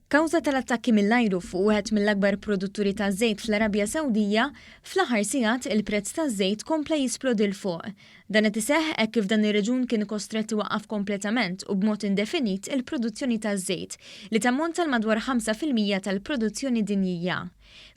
Kawża tal-attakki mill-ajru fuq wieħed mill-akbar produtturi taż-żejt fl-Arabja Sawdija, fl-aħħar sigħat il-prezz taż-żejt kompla jisplodi l fuq. Dan qed iseħħ hekk kif dan ir-reġjun kien kostret iwaqqaf kompletament u b'mod indefinit il-produzzjoni taż-żejt li tammonta l-madwar 5% tal-produzzjoni dinjija.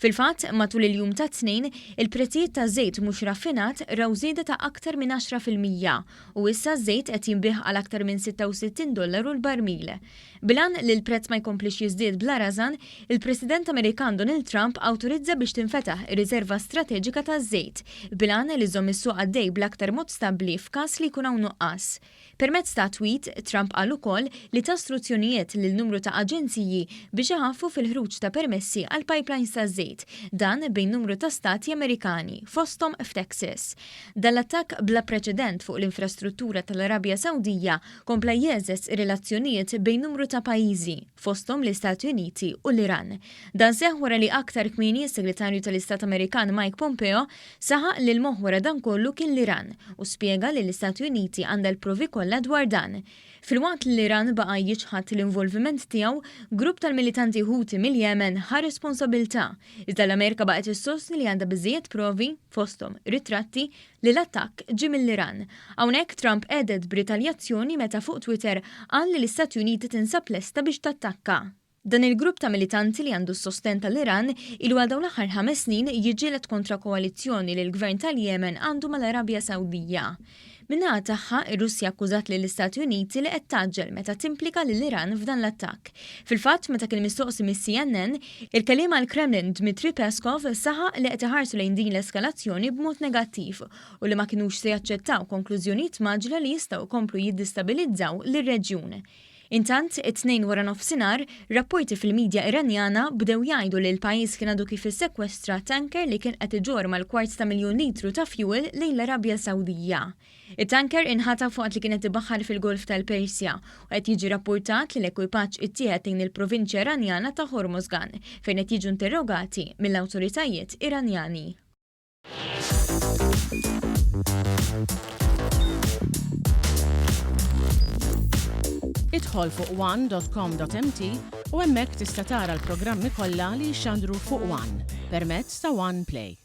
Filfatt, matul il-jum ta' tnejn, il-prezzijiet ta' żejt mhux raffinat raw żieda ta' aktar minn 10% u issa żejt qed jinbih għal aktar minn $66 l-barmil. Bilan li l-prezz ma jkomplix jiżdied bla rażan, il-President Amerikan Donald Trump awtorizza biex tinfetaħ ir-riserva strateġika ta' żejt, bilan li żomm is-suq għaddej bl-aktar mod stabbli f'każ li jkun hawn nuqqas. Permezz ta' tweet, Trump qal ukoll li ta' istruzzjonijiet lil numru ta' aġenziji biex iħaffu fil-ħruġ ta' permessi għal pipelines ta' żejt, dan bejn numru ta' stati Amerikani, fosthom f'Texas. Dan l-attakk bla preċedent fuq l-infrastruttura tal-Arabja Sawdija kompla jeżes relazzjonijiet bejn numru ta' pajjiżi, fosthom l-Istati Uniti u l-Iran. Dan seħħ wara li aktar kmieni s-Segretarju tal-Istat Amerikan Mike Pompeo saħaq li l-moħħ wara dan kollu kien l-Iran u spjega li l-Istati Uniti għandha l-provi kollha dwar dan. Fil-waqt li l-Iran baqa' jiġħad l-involviment tiegħu, grupp tal-militanti Houthi mill-Yemen ħa responsabilità, iżda l-Amerika baqgħet issostni li għandha biżżejjed provi, fosthom ritratti, li l-attakk ġie mill-Iran. Hawnhekk Trump għedet b'ritaljazzjoni meta fuq Twitter qal li l-Istati Uniti tinsab lesta biex tattakka. Dan il-grupp ta' militanti li għandu s-sosten tal-Iran ilu għal dawn l-aħħar 5 snin jiġġieled kontra koalizzjoni li l-gvern tal-Yemen għandu mal-Arabja Sawdija. Minnaħa tagħha, ir-Russja akkużat lill istati Uniti li qed taġġel meta timplika lill-Iran f'dan l-attakk. Fil-fatt, meta kien mistoqsi mis-CNN, il-keliem għall-Kremlin Dmitry Peskov saħaq li qed iħarsu lejn din l-eskalazzjoni b'mod negattiv u li ma kinux se jaċċettaw konklużjonijiet maġla li jistgħu jkomplu jiddistabilizzaw lir-reġjun. Intant, it-tnejn wara nofsinhar, rapporti fil-medja Iranjana bdew jgħidu li l-pajjiż kien għadu kif issekwestra tanker li kien qed iġorr mal-250,000 litru ta' fuel lejn l-Arabja Sawdija. It-tanker inħata fuq li kienet ibaħħar fil-Golf tal-Persja u qed jiġi rapportat li l-ekwipaġġ ittieħed lejn il-provinċja Iranjana ta' Hormozgan fejn qed jiġu interrogati mill-awtoritajiet Iranjani. Idħol fuq one.com.mt u hemmhekk tista' tara l-programmi kollha li jxandru fuq One permezz ta' One Play.